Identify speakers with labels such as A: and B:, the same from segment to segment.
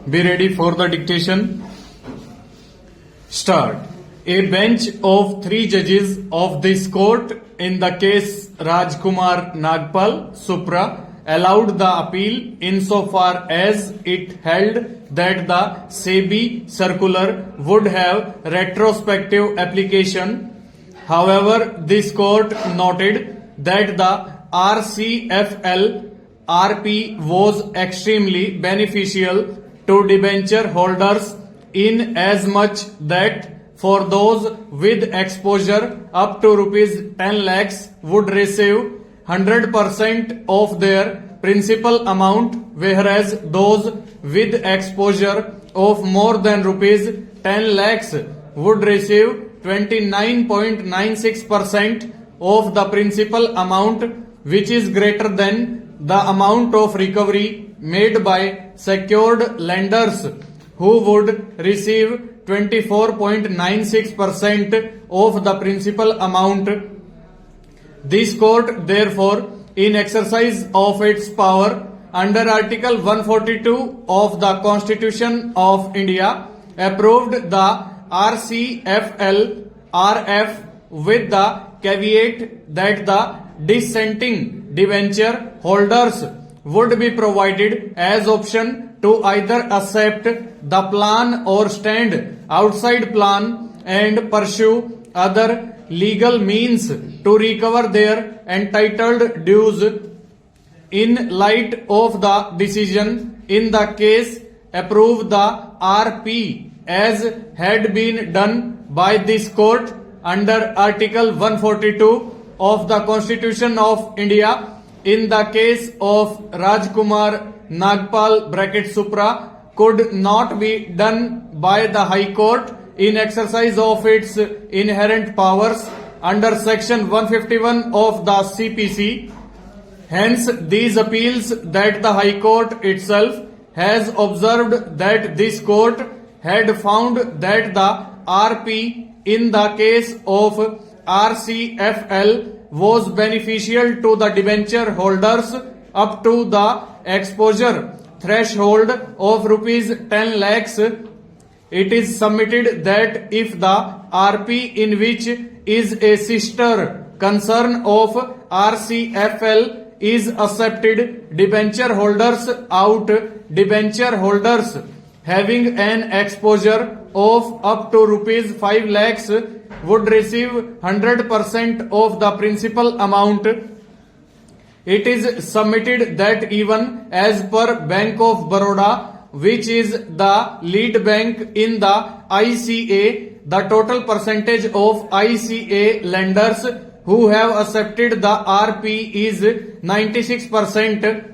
A: Be ready for the dictation. Start. A bench of 3 judges of this court in the case Rajkumar Nagpal Supra allowed the appeal insofar as it held that the SEBI circular would have retrospective application. However, this court noted that the RCFL RP was extremely beneficial to debenture holders in as much that for those with exposure up to rupees 10 lakhs would receive 100% of their principal amount, whereas those with exposure of more than rupees 10 lakhs would receive 29.96% of the principal amount, which is greater than the amount of recovery made by secured lenders who would receive 24.96% of the principal amount. This court, therefore, in exercise of its power under Article 142 of the Constitution of India, approved the RCFL RF with the caveat that the dissenting debenture holders would be provided as option to either accept the plan or stand outside plan and pursue other legal means to recover their entitled dues. In light of the decision in the case, approve the RP as had been done by this court under Article 142 of the Constitution of India in the case of Rajkumar Nagpal Supra could not be done by the High Court in exercise of its inherent powers under Section 151 of the CPC. Hence, these appeals that the High Court itself has observed that this court had found that the RP in the case of RCFL was beneficial to the debenture holders up to the exposure threshold of rupees 10 lakhs. It is submitted that if the RP in which is a sister concern of RCFL is accepted, debenture holders having an exposure of up to rupees 5 lakhs would receive 100% of the principal amount. It is submitted that even as per Bank of Baroda, which is the lead bank in the ICA, the total percentage of ICA lenders who have accepted the RP is 96%.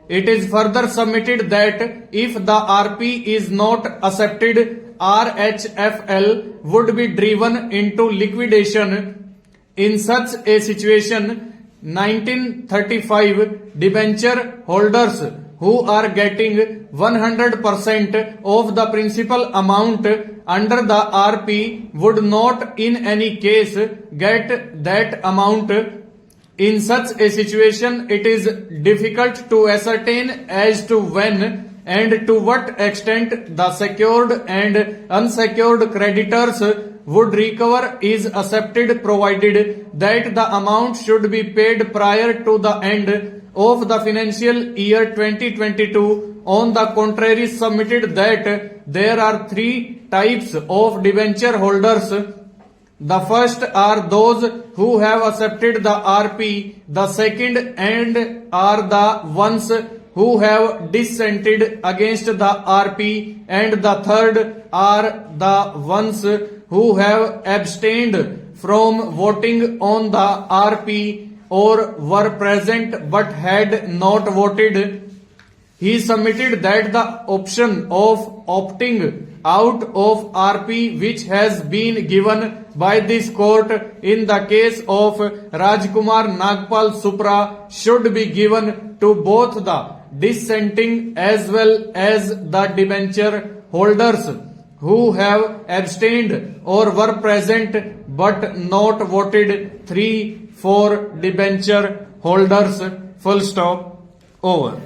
A: It is further submitted that if the RP is not accepted, RHFL would be driven into liquidation. In such a situation, 1935 debenture holders who are getting 100% of the principal amount under the RP would not in any case get that amount. In such a situation, it is difficult to ascertain as to when and to what extent the secured and unsecured creditors would recover is accepted, provided that the amount should be paid prior to the end of the financial year 2022. On the contrary, submitted that there are 3 types of debenture holders. The first are those who have accepted the RP, the second and are the ones who have dissented against the RP, and the third are the ones who have abstained from voting on the RP or were present but had not voted. He submitted that the option of opting out of RP which has been given by this court in the case of Rajkumar Nagpal Supra should be given to both the dissenting as well as the debenture holders who have abstained or were present but not voted. 3 for debenture holders. Full stop. Over.